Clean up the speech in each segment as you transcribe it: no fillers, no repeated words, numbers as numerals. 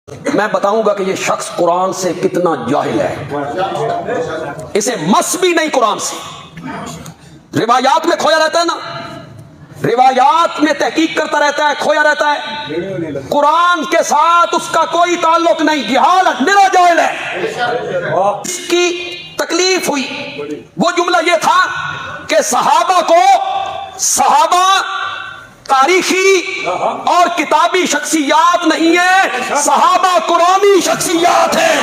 میں بتاؤں گا کہ یہ شخص قرآن سے کتنا جاہل ہے. اسے مس بھی نہیں قرآن سے. روایات میں کھویا رہتا ہے نا, روایات میں تحقیق کرتا رہتا ہے, کھویا رہتا ہے. قرآن کے ساتھ اس کا کوئی تعلق نہیں, جہالت, میرا جاہل ہے. اس کی تکلیف ہوئی, وہ جملہ یہ تھا کہ صحابہ کو, صحابہ تاریخی اور کتابی شخصیات نہیں ہیں, صحابہ قرآنی شخصیات ہیں.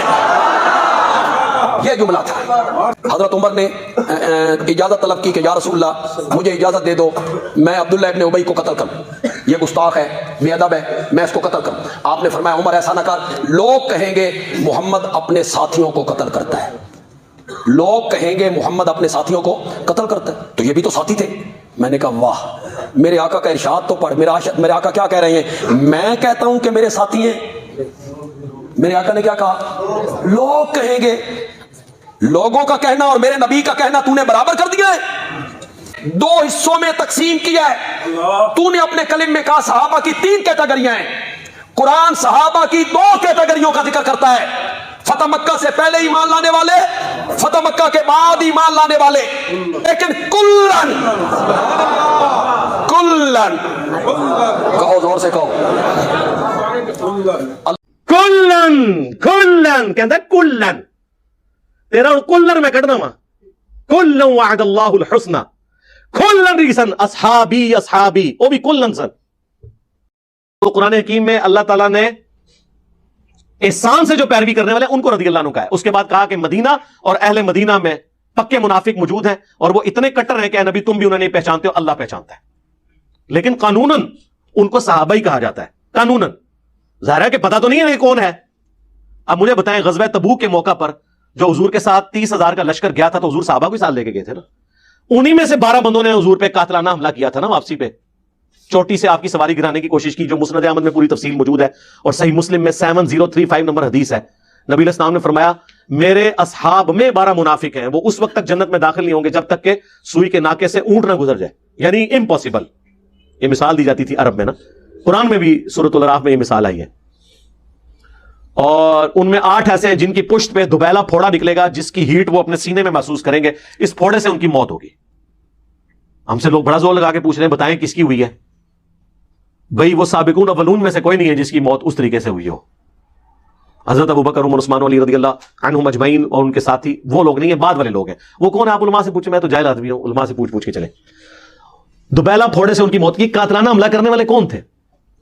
یہ جملہ تھا. حضرت عمر نے اجازت طلب کی کہ یا رسول اللہ مجھے اجازت دے دو, میں عبداللہ ابن ابی کو قتل کروں, یہ گستاخ ہے, بے ادب ہے, میں اس کو قتل کروں. آپ نے فرمایا عمر ایسا نہ کر, لوگ کہیں گے محمد اپنے ساتھیوں کو قتل کرتا ہے, لوگ کہیں گے محمد اپنے ساتھیوں کو قتل کرتا ہے, تو یہ بھی تو ساتھی تھے. میں نے کہا واہ, میرے آقا کا ارشاد تو پڑھ. میرے آقا کیا کہہ رہے ہیں؟ میں کہتا ہوں کہ میرے ساتھی ہیں. میرے آقا نے کیا کہا؟ لوگ کہیں گے. لوگوں کا کہنا اور میرے نبی کا کہنا تو نے برابر کر دیا ہے, دو حصوں میں تقسیم کیا ہے. تو نے اپنے کلم میں کہا صحابہ کی 3 کیٹیگریاں ہیں, قرآن صحابہ کی 2 کیٹیگریوں کا ذکر کرتا ہے. فتح مکہ سے پہلے ایمان لانے والے, فتح مکہ کے بعد ایمان لانے والے. لیکن کلن, کلن کہو, زور سے کہو, کلن, کلن کہتا ہے کلن, تیرا کلن میں کٹنا وا, کلن وعد اللہ الحسنى کلن ریسن اصحابی اصحابی, وہ بھی کلن سن. تو قرآن حکیم میں اللہ تعالیٰ نے احسان سے جو پیروی کرنے والے ان کو رضی اللہ عنہ کا ہے. اس کے بعد کہا کہ مدینہ اور اہل مدینہ میں پکے منافق موجود ہیں اور وہ اتنے کٹر ہیں کہ اے نبی تم بھی انہیں نہیں پہچانتے ہو, اللہ پہچانتا ہے. لیکن قانوناً ان کو صحابہ ہی کہا جاتا ہے, قانوناً. ظاہر ہے کہ پتہ تو نہیں ہے یہ کون ہے. اب مجھے بتائیں, غزوہ تبوک کے موقع پر جو حضور کے ساتھ 30,000 کا لشکر گیا تھا تو حضور صحابہ کو ساتھ لے کے گئے تھے نا. انہی میں سے 12 بندوں نے حضور پہ قاتلانہ حملہ کیا تھا نا واپسی پہ, چوٹی سے آپ کی سواری گرانے کی کوشش کی, جو مسند احمد میں پوری تفصیل موجود ہے اور صحیح مسلم میں 7035 نمبر حدیث ہے. نبی علیہ السلام نے فرمایا میرے اصحاب میں 12 منافق ہیں, وہ اس وقت تک جنت میں داخل نہیں ہوں گے جب تک کہ سوئی کے ناکے سے اونٹ نہ گزر جائے. یعنی امپاسبل. یہ مثال دی جاتی تھی عرب میں نا, قرآن میں بھی سورۃ الاعراف میں یہ مثال آئی ہے. اور ان میں 8 ایسے ہیں جن کی پشت پہ دبیلا پھوڑا نکلے گا جس کی ہیٹ وہ اپنے سینے میں محسوس کریں گے, اس پھوڑے سے ان کی موت ہوگی. ہم سے لوگ بڑا زور لگا کے پوچھ رہے ہیں بتائیں کس کی ہوئی ہے. بھئی وہ سابقون اولون میں سے کوئی نہیں ہے جس کی موت اس طریقے سے ہوئی ہو. حضرت ابوبکر عمر عثمان علی رضی اللہ عنہم اجمعین اور ان کے ساتھی وہ لوگ نہیں ہیں, بعد والے لوگ ہیں. وہ کون ہے آپ علماء سے پوچھیں, میں تو جاہل آدمی ہوں, علماء سے پوچھ کے چلیں. دوبیلا پھوڑے سے ان کی موت کی. قاتلانہ حملہ کرنے والے کون تھے؟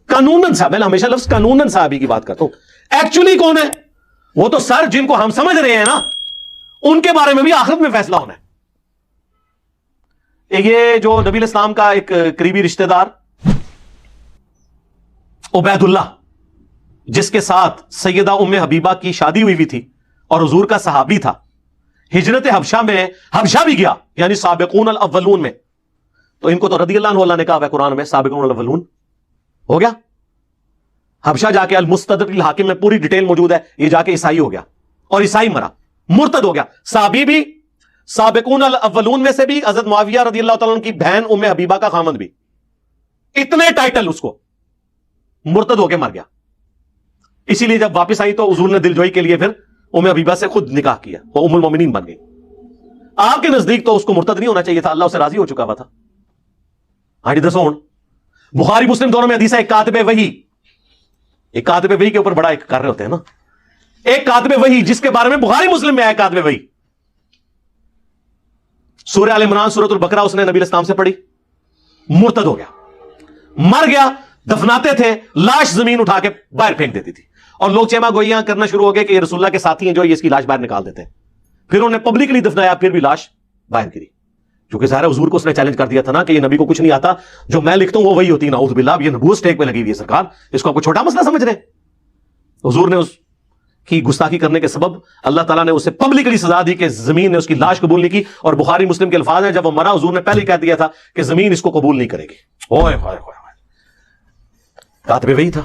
قانوناً صاحب, میں ہمیشہ لفظ قانوناً صحابی کی بات کرتا ہوں. ایکچولی کون ہے وہ تو سر جن کو ہم سمجھ رہے ہیں نا, ان کے بارے میں بھی آخرت میں فیصلہ ہونا ہے. یہ جو نبی الاسلام کا ایک قریبی رشتہ دار عبید اللہ, جس کے ساتھ سیدہ ام حبیبہ کی شادی ہوئی تھی اور حضور کا صحابی تھا, ہجرت حبشہ میں حبشہ بھی گیا, یعنی سابقون الاولون میں. تو ان کو تو رضی اللہ عنہ اللہ نے کہا ہے قرآن میں, سابقون الاولون ہو گیا. حبشہ جا کے المستدرک الحاکم میں پوری ڈیٹیل موجود ہے, یہ جا کے عیسائی ہو گیا اور عیسائی مرا, مرتد ہو گیا. صحابی بھی, سابقون الاولون میں سے بھی, حضرت معاویہ رضی اللہ تعالیٰ عنہ کی بہن ام حبیبہ کا خامند بھی. اتنے ٹائٹل اس کو, مرتد ہو کے مر گیا. اسی لیے جب واپس آئی تو حضور نے دلجوئی کے لیے پھر ام حبیبہ سے خود نکاح کیا, وہ ام المومنین بن گئی. آپ کے نزدیک تو اس کو مرتد نہیں ہونا چاہیے تھا, اللہ اسے راضی ہو چکا ہوا تھا. آئی دسو ہوں, بخاری مسلم دونوں میں حدیث ہے. ایک کاتب وحی, ایک کاتب وحی کے اوپر بڑا ایک کر رہے ہوتے ہیں نا, ایک کاتب وحی جس کے بارے میں بخاری مسلم میں آیا کاتب وحی. سورہ آل عمران, سورۃ البقرہ اس نے نبی علیہ السلام سے پڑھی, مرتد ہو گیا, مر گیا. دفناتے تھے, لاش زمین اٹھا کے باہر پھینک دیتی تھی, اور لوگ چیما گوئیاں کرنا شروع ہو گئے کہ یہ رسول اللہ کے ساتھی ہیں جو یہ اس کی لاش باہر نکال دیتے ہیں. پھر انہوں نے پبلکلی دفنایا, پھر بھی لاش باہر گری, کیونکہ ظاہر حضور کو اس نے چیلنج کر دیا تھا نا کہ یہ نبی کو کچھ نہیں آتا, جو میں لکھتا ہوں وہ وہی ہوتی ہے. نعوذ باللہ, یہ نبوت سٹیک پہ لگی ہوئی ہے سرکار, اس کو آپ کو چھوٹا مسئلہ سمجھ رہے ہیں. حضور نے اس کی گستاخی کرنے کے سبب اللہ تعالیٰ نے اسے پبلکلی سزا دی کہ زمین نے اس کی لاش قبول نہیں کی. اور بخاری مسلم کے الفاظ ہیں, جب وہ مرا حضور نے پہلے کہہ دیا تھا کہ زمین اس کو قبول نہیں کرے گی. اوئے ہوئے ہوئے, کاتب وہی تھا.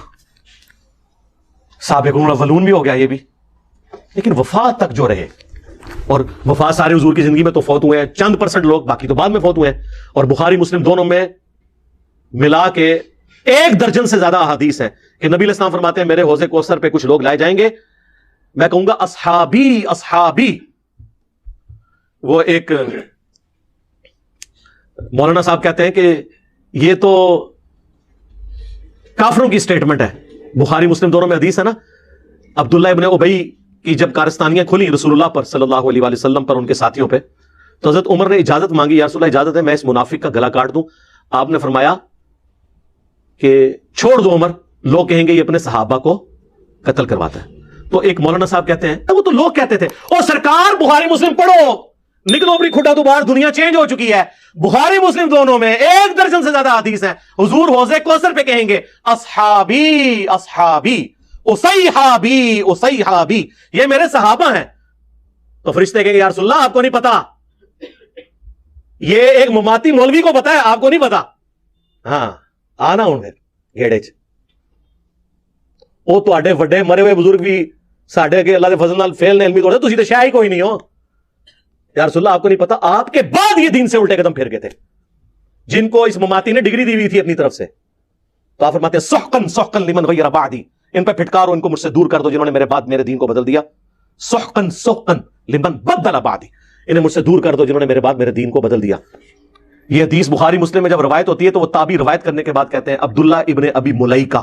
سابقون الاولون بھی ہو گیا یہ بھی, لیکن وفات تک جو رہے, اور وفات سارے حضور کی زندگی میں تو فوت ہوئے ہیں, چند % لوگ, باقی تو بعد میں فوت ہوئے ہیں. اور بخاری مسلم دونوں میں ملا کے 1 درجن سے زیادہ احادیث ہے کہ نبی علیہ السلام فرماتے ہیں میرے حوض کوثر پہ کچھ لوگ لائے جائیں گے, میں کہوں گا اصحابی اصحابی. وہ ایک مولانا صاحب کہتے ہیں کہ یہ تو کافروں کی سٹیٹمنٹ ہے. بخاری مسلم دونوں میں حدیث ہے نا, عبداللہ ابن ابی کی جب کارستانیاں کھلی رسول اللہ پر صلی اللہ علیہ وآلہ وسلم پر, ان کے ساتھیوں پہ, تو حضرت عمر نے اجازت مانگی, یا رسول اللہ اجازت ہے میں اس منافق کا گلا کاٹ دوں. آپ نے فرمایا کہ چھوڑ دو عمر, لوگ کہیں گے یہ اپنے صحابہ کو قتل کرواتا ہے. تو ایک مولانا صاحب کہتے ہیں وہ تو لوگ کہتے تھے, اور سرکار بخاری مسلم پڑھو, نکلو اپنی کھٹا دوبار, دنیا چینج ہو چکی ہے. بخاری مسلم دونوں میں 1 درجن سے زیادہ حدیث ہیں. حضور حوض کوثر پہ کہیں گے اصحابی اصحابی اصحابی اصحابی, یہ میرے صحابہ ہیں. تو فرشتے کہیں گے یا رسول اللہ آپ کو نہیں پتا, یہ ایک مماتی مولوی کو پتا ہے, آپ کو نہیں پتا. ہاں آنا ہوں پھر گھیڑے چ وہ تو وڈے مرے ہوئے بزرگ بھی ساڈے کے اللہ کے فضل نال فیل نے علمی طور سے, تسی تے شاہ ہی کوئی نہیں ہو. یا رسول اللہ آپ کو نہیں پتا, آپ کے بعد یہ دین سے الٹے قدم پھر گئے تھے جن کو اس مماتی نے ڈگری دی ہوئی تھی اپنی طرف سے. تو آپ فرماتے ہیں سحقن سحقن لمن غیر بعدی, ان پہ پھٹکارو, ان کو مجھ سے دور کر دو جنہوں نے میرے بعد میرے دین کو بدل دیا. سحقن سحقن لمن بدل بعدی, انہیں مجھ سے دور کر دو جنہوں نے میرے بعد میرے دین کو بدل دیا. یہ حدیث بخاری مسلم میں جب روایت ہوتی ہے تو وہ تابعی روایت کرنے کے بعد کہتے ہیں عبداللہ ابن ابی ملیکہ,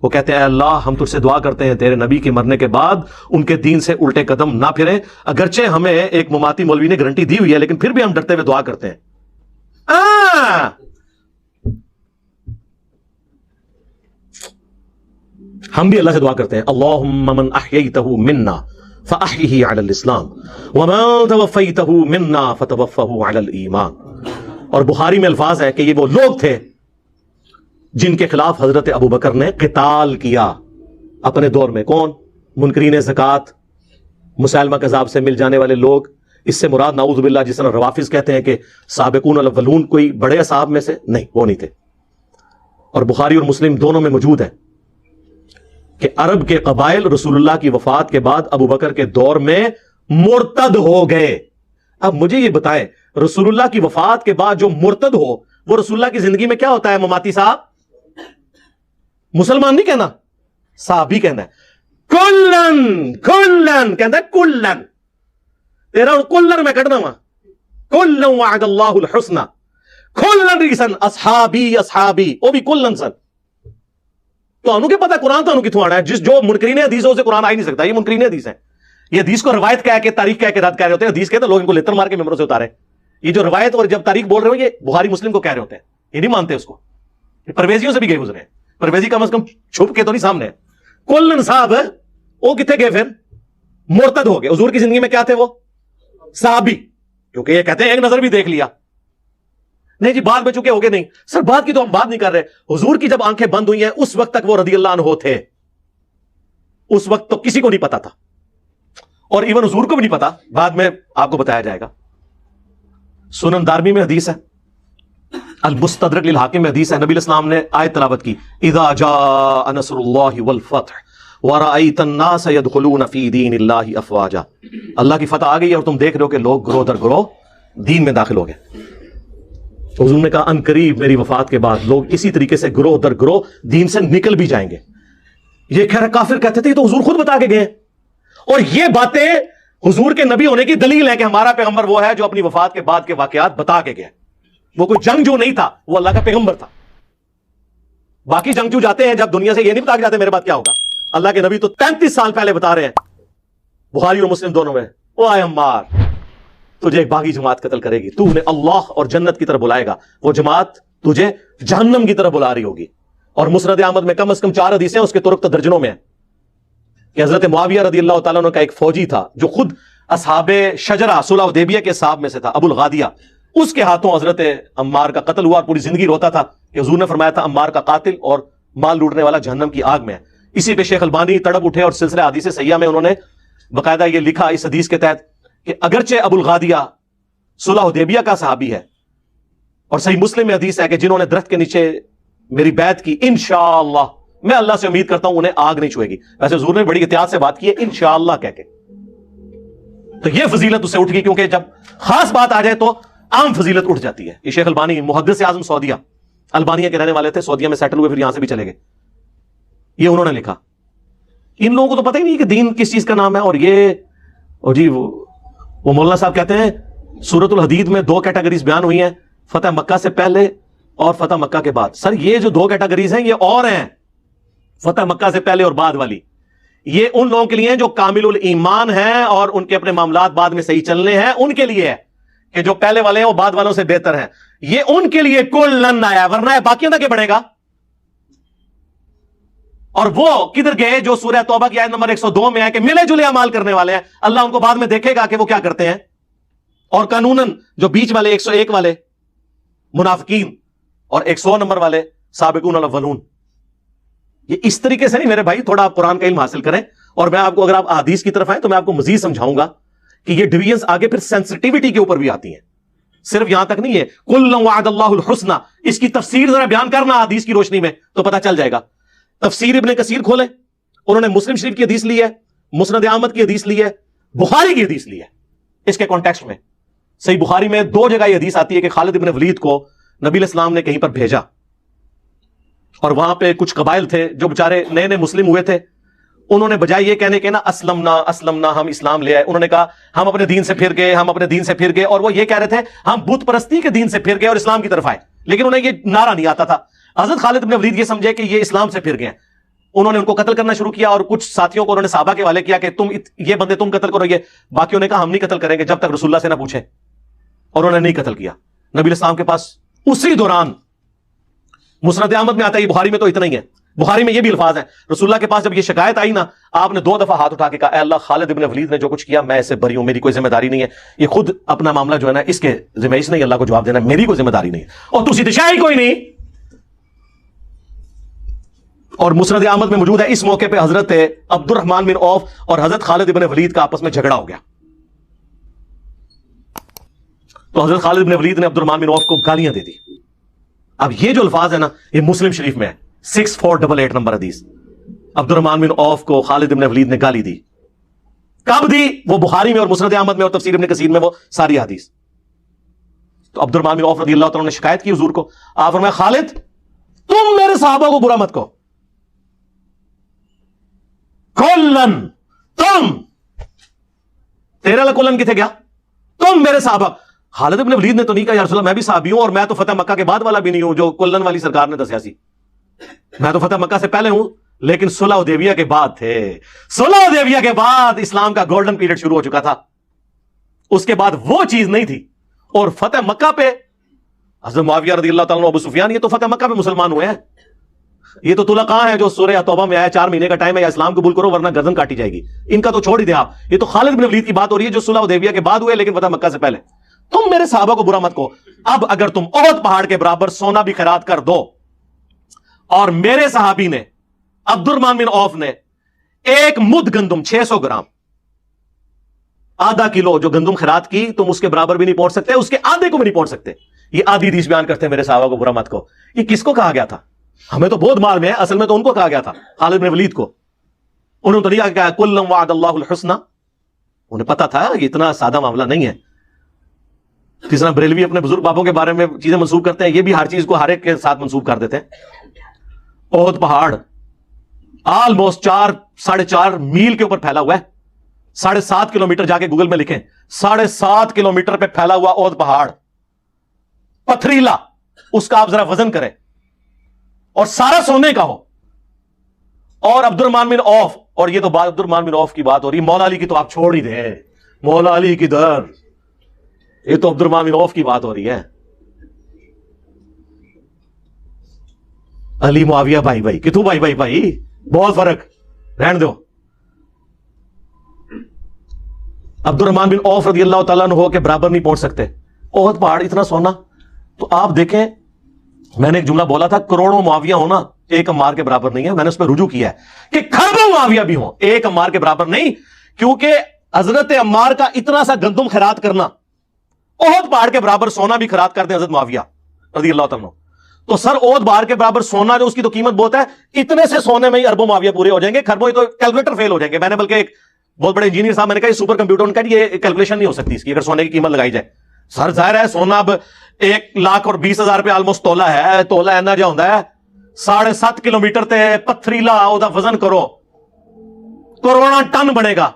وہ کہتے ہیں اے اللہ ہم تجھ سے دعا کرتے ہیں تیرے نبی کے مرنے کے بعد ان کے دین سے الٹے قدم نہ پھریں. اگرچہ ہمیں ایک مماتی مولوی نے گارنٹی دی ہوئی ہے لیکن پھر بھی ہم ڈرتے ہوئے دعا کرتے ہیں. ہم بھی اللہ سے دعا کرتے ہیں اللہم من احییتہ منا فاحیہ علی الاسلام ومن توفیتہ منا فتوفہ علی الایمان. اور بخاری میں الفاظ ہے کہ یہ وہ لوگ تھے جن کے خلاف حضرت ابو بکر نے قتال کیا اپنے دور میں. کون؟ منکرین زکوٰۃ, مسلمہ کذاب سے مل جانے والے لوگ. اس سے مراد نعوذ باللہ جس طرح روافظ کہتے ہیں کہ سابقون الاولون کوئی بڑے اصحاب میں سے نہیں, وہ نہیں تھے. اور بخاری اور مسلم دونوں میں موجود ہے کہ عرب کے قبائل رسول اللہ کی وفات کے بعد ابو بکر کے دور میں مرتد ہو گئے. اب مجھے یہ بتائیں رسول اللہ کی وفات کے بعد جو مرتد ہو وہ رسول اللہ کی زندگی میں کیا ہوتا ہے؟ مماتی صاحب, مسلمان نہیں کہنا, صحابی کہنا ہے. کلن کلن کہنا ہے, کلن تیرا کلن میں کٹنا وا, کلن وعد اللہ الحسنى کلن ریسن اصحابی اصحابی, وہ بھی کلن سن. تو انہوں کے پتا قرآن تو انہوں کتوں آنا ہے, جس جو منکرین حدیثوں سے قرآن آ ہی نہیں سکتا. یہ منکرین حدیث ہیں, یہ حدیث کو روایت کہہ کے تاریخ کہہ کے رد کہہ رہے ہوتے ہیں. حدیث کہتے ہیں لوگ ان کو لتر مار کے ممبروں سے اتارے. یہ جو روایت اور جب تاریخ بول رہے ہو یہ بخاری مسلم کو کہہ رہے ہوتے ہیں, یہ نہیں مانتے اس کو. پرویزیوں سے بھی گئے گزرے ہیں, پرویزی کم از کم چھپ کے تو نہیں سامنے. کلن صاحب وہ کتنے گئے پھر؟ مرتد ہو گئے. حضور کی زندگی میں کیا تھے وہ؟ صحابی. کیونکہ یہ کہتے ہیں ایک نظر بھی دیکھ لیا. نہیں جی بعد میں چکے ہو گئے, نہیں سر بات کی تو ہم بات نہیں کر رہے. حضور کی جب آنکھیں بند ہوئی ہیں اس وقت تک وہ رضی اللہ عنہ تھے. اس وقت تو کسی کو نہیں پتا تھا, اور ایون حضور کو بھی نہیں پتا, بعد میں آپ کو بتایا جائے گا. سنن دارمی میں حدیث ہے, المستدرک للحاکم میں حدیث ہے, نبی الاسلام نے آیت تلاوت کی اذا جاء نصر اللہ والفتح ورأیت الناس يدخلون فی دین اللہ افواجا. اللہ کی فتح آ گئی اور تم دیکھ رہے ہو کہ لوگ گروہ در گروہ دین میں داخل ہو گئے. حضور نے کہا ان قریب میری وفات کے بعد لوگ اسی طریقے سے گروہ در گروہ دین سے نکل بھی جائیں گے. یہ کہہ رہے کافر کہتے تھے تو حضور خود بتا کے گئے, اور یہ باتیں حضور کے نبی ہونے کی دلیل ہے کہ ہمارا پیغمبر وہ ہے جو اپنی وفات کے بعد کے واقعات بتا کے گیا. وہ کوئی جنگجو نہیں تھا, وہ اللہ کا پیغمبر تھا. باقی جنگجو جاتے ہیں جب دنیا سے یہ نہیں بتا کے جاتے میرے بعد کیا ہوگا. اللہ کے نبی تو 33 سال پہلے بتا رہے ہیں بخاری اور مسلم دونوں میں, او اے عمار تجھے ایک باغی جماعت قتل کرے گی, تو انہیں اللہ اور جنت کی طرف بلائے گا, وہ جماعت تجھے جہنم کی طرف بلا رہی ہوگی. اور مسند احمد میں کم از کم 4 حدیثیں, اس کے طرق تو درجنوں میں ہیں کہ حضرت معاویہ رضی اللہ تعالیٰ عنہ کا ایک فوجی تھا جو خود اصحاب شجرہ صلح حدیبیہ کے صاحب میں سے تھا, ابو الغادیہ. اس کے ہاتھوں حضرت عمار کا قتل ہوا اور پوری زندگی روتا تھا کہ حضور نے فرمایا تھا عمار کا قاتل اور مال لوٹنے والا جہنم کی آگ میں ہے. اسی پہ شیخ البانی تڑپ اٹھے اور سلسلہ حدیث صحیحہ میں انہوں نے باقاعدہ یہ لکھا اس حدیث کے تحت کہ اگرچہ ابو الغادیہ صلح حدیبیہ کا صحابی ہے, اور صحیح مسلم میں حدیث ہے کہ جنہوں نے درخت کے نیچے میری بیعت کی انشاءاللہ میں اللہ سے امید کرتا ہوں انہیں آگ نہیں چھوئے گی. ویسے حضور نے بڑی احتیاط سے بات کی ہے انشاءاللہ کہہ کے. تو یہ فضیلت اس سے اٹھ گئی, کیونکہ جب خاص بات آ جائے تو عام فضیلت اٹھ جاتی ہے. یہ شیخ البانی محدث اعظم سعودیہ, البانیہ کے رہنے والے تھے, سعودیہ میں سیٹل ہوئے, پھر یہاں سے بھی چلے گئے. یہ انہوں نے لکھا. ان لوگوں کو تو پتہ ہی نہیں کہ دین کس چیز کا نام ہے. اور جی وہ مولانا صاحب کہتے ہیں سورۃ الحدید میں 2 کیٹیگریز بیان ہوئی ہیں, فتح مکہ سے پہلے اور فتح مکہ کے بعد. سر یہ جو 2 کیٹیگریز ہیں یہ اور ہیں, فتح مکہ سے پہلے اور بعد والی. یہ ان لوگوں کے لیے جو کامل الایمان ہیں اور ان کے اپنے معاملات بعد میں صحیح چلنے ہیں, ان کے لیے ہے کہ جو پہلے والے ہیں وہ بعد والوں سے بہتر ہیں. یہ ان کے لیے کلن آیا, ورنہ باقیوں تک بڑھے گا. اور وہ کدھر گئے جو سورہ توبہ کی آیت نمبر 102 میں ہے کہ ملے جلے اعمال کرنے والے ہیں, اللہ ان کو بعد میں دیکھے گا کہ وہ کیا کرتے ہیں. اور قانوناً جو بیچ والے 101 والے منافقین اور 100 نمبر والے سابقون الاولون, یہ اس طریقے سے نہیں میرے بھائی. تھوڑا آپ قرآن کا علم حاصل کریں, اور میں آپ کو, اگر آپ حدیث کی طرف آئیں تو میں آپ کو مزید سمجھاؤں گا کہ یہ ڈویژنز آگے پھر سینسٹیوٹی کے اوپر بھی آتی ہیں, صرف یہاں تک نہیں ہے. کل وعد اللہ الحسنى, اس کی تفسیر ذرا بیان کرنا حدیث کی روشنی میں تو پتہ چل جائے گا. تفسیر ابن کثیر کھولیں, انہوں نے مسلم شریف کی حدیث لی ہے, مسند احمد کی حدیث لی ہے, بخاری کی حدیث لی ہے. اس کے کانٹیکسٹ میں صحیح بخاری میں 2 جگہ یہ حدیث آتی ہے کہ خالد ابن ولید کو نبی علیہ السلام نے کہیں پر بھیجا, اور وہاں پہ کچھ قبائل تھے جو بےچارے نئے نئے مسلم ہوئے تھے. انہوں نے بجائے یہ کہنے کے نا اسلمنا ہم اسلام لے آئے, انہوں نے کہا ہم اپنے دین سے پھر گئے, ہم اپنے دین سے پھر گئے. اور وہ یہ کہہ رہے تھے ہم بت پرستی کے دین سے پھر گئے اور اسلام کی طرف آئے, لیکن انہیں یہ نعرہ نہیں آتا تھا. حضرت خالد ابن ولید یہ سمجھے کہ یہ اسلام سے پھر گئے. انہوں نے ان کو قتل کرنا شروع کیا, اور کچھ ساتھیوں کو انہوں نے صحابہ کے حوالے کیا کہ تم یہ بندے تم قتل کرو. یہ باقیوں نے کہا ہم نہیں قتل کریں گے جب تک رسول اللہ سے نہ پوچھیں, اور انہوں نے نہیں قتل کیا. نبی علیہ السلام کے پاس اسی دوران, مسند احمد میں آتا ہے, بخاری میں تو اتنا ہی ہے, بخاری میں یہ بھی الفاظ ہیں, رسول اللہ کے پاس جب یہ شکایت آئی نا, آپ نے 2 دفعہ ہاتھ اٹھا کے کہا اے اللہ, خالد ابن ولید نے جو کچھ کیا میں اسے بری ہوں, میری کوئی ذمہ داری نہیں ہے. یہ خود اپنا معاملہ جو ہے نا اس کے ذمہ اس نہیں اللہ کو جواب دینا, میری کوئی ذمہ داری نہیں ہے, اور تسی دشا ہی کوئی نہیں. اور مسند احمد میں موجود ہے, اس موقع پہ حضرت عبد الرحمن بن عوف اور حضرت خالد ابن ولید کا آپس میں جھگڑا ہو گیا. تو حضرت خالد ابن ولید نے عبد الرحمن بن عوف کو گالیاں دے دی. اب یہ جو الفاظ ہے نا یہ مسلم شریف میں ہے, 6488 نمبر حدیث. عبد الرحمن بن عوف کو خالد ابن ولید نے گالی دی. کب دی؟ وہ بخاری میں اور مسند احمد میں اور تفسیر ابن کثیر میں وہ ساری حدیث. تو عبد الرحمن بن عوف رضی اللہ تعالیٰ نے شکایت کی حضور کو. آپ فرمایا خالد تم میرے صحابہ کو برا مت کہو, کلن تم, تیرا کلن کتنے گیا, تم میرے صحابہ. خالد ابن ولید نے تو نہیں کہا یا رسول اللہ میں بھی صحابی ہوں, اور میں تو فتح مکہ کے بعد والا بھی نہیں ہوں جو کلن والی سرکار نے دسیا سی. میں تو فتح مکہ سے پہلے ہوں, لیکن صلح حدیبیہ کے بعد تھے. صلح حدیبیہ کے بعد اسلام کا گولڈن پیریڈ شروع ہو چکا تھا, اس کے بعد وہ چیز نہیں تھی. اور فتح مکہ پہ حضرت معاویہ رضی اللہ تعالیٰ عنہ, ابو سفیان, یہ تو فتح مکہ پہ مسلمان ہوئے ہیں. یہ تو طلقاء ہے جو سورہ توبہ میں آیا 4 مہینے کا ٹائم ہے, یا اسلام قبول کرو ورنہ گردن کاٹی جائے گی. ان کا تو چھوڑ ہی دیں آپ. یہ تو خالد بن ولید کی بات ہو رہی ہے جو صلح حدیبیہ کے بعد ہوئے لیکن فتح مکہ سے پہلے. تم میرے صحابہ کو برا مت کہو. اب اگر تم احد پہاڑ کے برابر سونا بھی خیرات کر دو, اور میرے صحابی نے عبد الرحمن بن عوف نے 1 مد گندم 600 گرام, آدھا کلو جو گندم خیرات کی, تم اس کے برابر بھی نہیں پہنچ سکتے, اس کے آدھے کو بھی نہیں پہنچ سکتے. یہ آدھی حدیث بیان کرتے ہیں میرے صحابہ کو برا مت کہو. یہ کس کو کہا گیا تھا؟ ہمیں تو بہت مال میں ہے, اصل میں تو ان کو کہا گیا تھا, خالد بن ولید کو. انہوں نے تو نہیں کہا کل وعد اللہ الحسنى, انہیں پتا تھا یہ اتنا سادہ معاملہ نہیں ہے. جس طرح بریلوی اپنے بزرگ بابوں کے بارے میں چیزیں منسوب کرتے ہیں, یہ بھی ہر چیز کو ہر ایک کے ساتھ منسوب کر دیتے ہیں. احد پہاڑ آلموسٹ 4.5 میل کے اوپر پھیلا ہوا ہے, 7.5 کلومیٹر, جا کے گوگل میں لکھیں 7.5 کلومیٹر پہ پھیلا ہوا احد پہاڑ, پتھریلا, اس کا آپ ذرا وزن کریں, اور سارا سونے کا ہو. اور عبد الرحمن بن عوف, اور یہ تو بات عبد الرحمن بن عوف کی بات ہو رہی, مولا علی کی تو آپ چھوڑ ہی دیں, مولا علی کی در, یہ تو عبد الرحمن بن عوف کی بات ہو رہی ہے. علی معاویہ بھائی بھائی کتوں بھائی بہت فرق, رہن دو. عبد الرحمن بن عوف رضی اللہ تعالیٰ عنہ کے برابر نہیں پہنچ سکتے. احد پہاڑ اتنا سونا, تو آپ دیکھیں میں نے ایک جملہ بولا تھا کروڑوں معاویہ ہونا ایک عمار کے برابر نہیں ہے, میں نے اس پہ رجوع کیا ہے کہ کھربوں معاویہ بھی ہوں ایک عمار کے برابر نہیں, کیونکہ حضرت عمار کا اتنا سا گندم خیرات کرنا, احد پہاڑ کے برابر سونا بھی خیرات کر دیں حضرت معاویہ رضی اللہ تعالیٰ عنہ, تو سر احد پہاڑ کے برابر سونا جو اس کی تو قیمت بہت ہے, اتنے سے سونے میں ہی اربوں معاویہ پورے ہو جائیں گے. کھربوں تو کیلکولیٹر فیل ہو جائیں گے. میں نے بلکہ ایک بہت بڑے انجینئر صاحب, میں نے کہا یہ سپر کمپیوٹر, ان کا یہ کیلکولیشن نہیں ہو سکتی اس کی اگر سونے کی قیمت لگائی جائے. سر ظاہر ہے سونا اب 1,20,000 روپے آلموسٹ تولا ہے, تولا اینا جا ہوتا ہے 7.5 کلومیٹر تے پتھریلا او دا وزن کرو، کروڑاں ٹن بنے گا،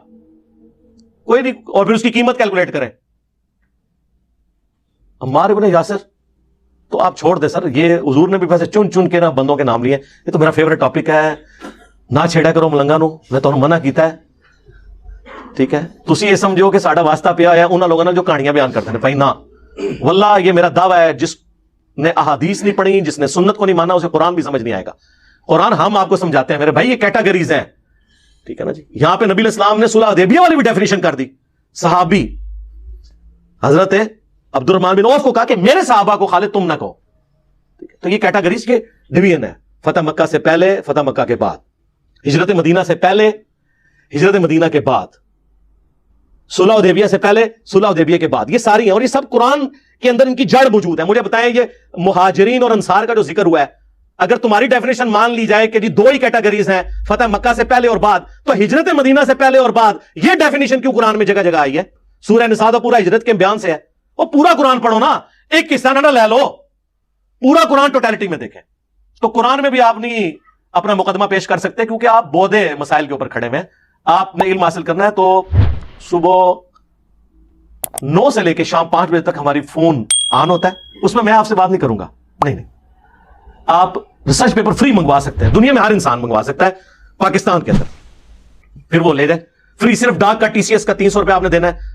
کوئی نہیں، اور پھر اس کی قیمت کیلکولیٹ کریں. عمار ابن یاسر تو آپ چھوڑ دیں سر، یہ حضور نے بھی ویسے چن چن کے نا بندوں کے نام لیے. یہ تو میرا فیوریٹ ٹاپک ہے، نہ چھیڑا کرو ملنگا نو، میں تو منع کیتا ہے. ٹھیک ہے، تسی یہ سمجھو کہ ساڈا واسطہ پیا ہے انہاں لوگوں نے جو کہانیاں بیان کرتے ہیں. بھائی نہ، واللہ یہ میرا دعویٰ ہے، جس نے احادیث نہیں پڑھی، جس نے سنت کو نہیں مانا، اسے قرآن بھی سمجھ نہیں آئے گا. قرآن ہم آپ کو سمجھاتے ہیں میرے بھائی، یہ کیٹاگریز ہیں. ٹھیک ہے نا جی. یہاں پہ نبی علیہ السلام نے صلح حدیبیہ والی بھی ڈیفینیشن کر دی. صحابی حضرت عبد الرحمن بن عوف کو کہا کہ میرے صحابہ کو خالد تم نہ کہو. تو یہ کیٹاگریز کے ڈویژن ہے. فتح مکہ سے پہلے، فتح مکہ کے بعد، ہجرت مدینہ سے پہلے، ہجرت مدینہ کے بعد، صلح حدیبیہ سے پہلے، صلح حدیبیہ کے بعد. یہ ساری ہیں، اور یہ سب قرآن کے اندر ان کی جڑ موجود ہے. مجھے بتائیں یہ مہاجرین اور انصار کا جو ذکر ہوا ہے، اگر تمہاری ڈیفینیشن مان لی جائے کہ جی 2 ہی کیٹاگریز ہیں، فتح مکہ سے پہلے اور بعد، تو ہجرت مدینہ سے پہلے اور بعد یہ ڈیفینیشن کیوں قرآن میں جگہ جگہ آئی ہے؟ سورہ نساء تو پورا ہجرت کے بیان سے ہے. وہ پورا قرآن پڑھو نا، ایک قصہ نہ لے لو، پورا قرآن ٹوٹیلٹی میں دیکھیں. تو قرآن میں بھی آپ نہیں اپنا مقدمہ پیش کر سکتے، کیونکہ آپ بودے مسائل کے اوپر کھڑے میں. آپ نے علم حاصل کرنا ہے تو صبح 9 سے لے کے شام 5 بجے تک ہماری فون آن ہوتا ہے، اس میں میں آپ سے بات نہیں کروں گا. نہیں، آپ ریسرچ پیپر فری منگوا سکتے ہیں، دنیا میں ہر انسان منگوا سکتا ہے، پاکستان کے اندر. پھر وہ لے جائے فری. صرف ڈاک کا TCS کا 300 روپے آپ نے دینا ہے،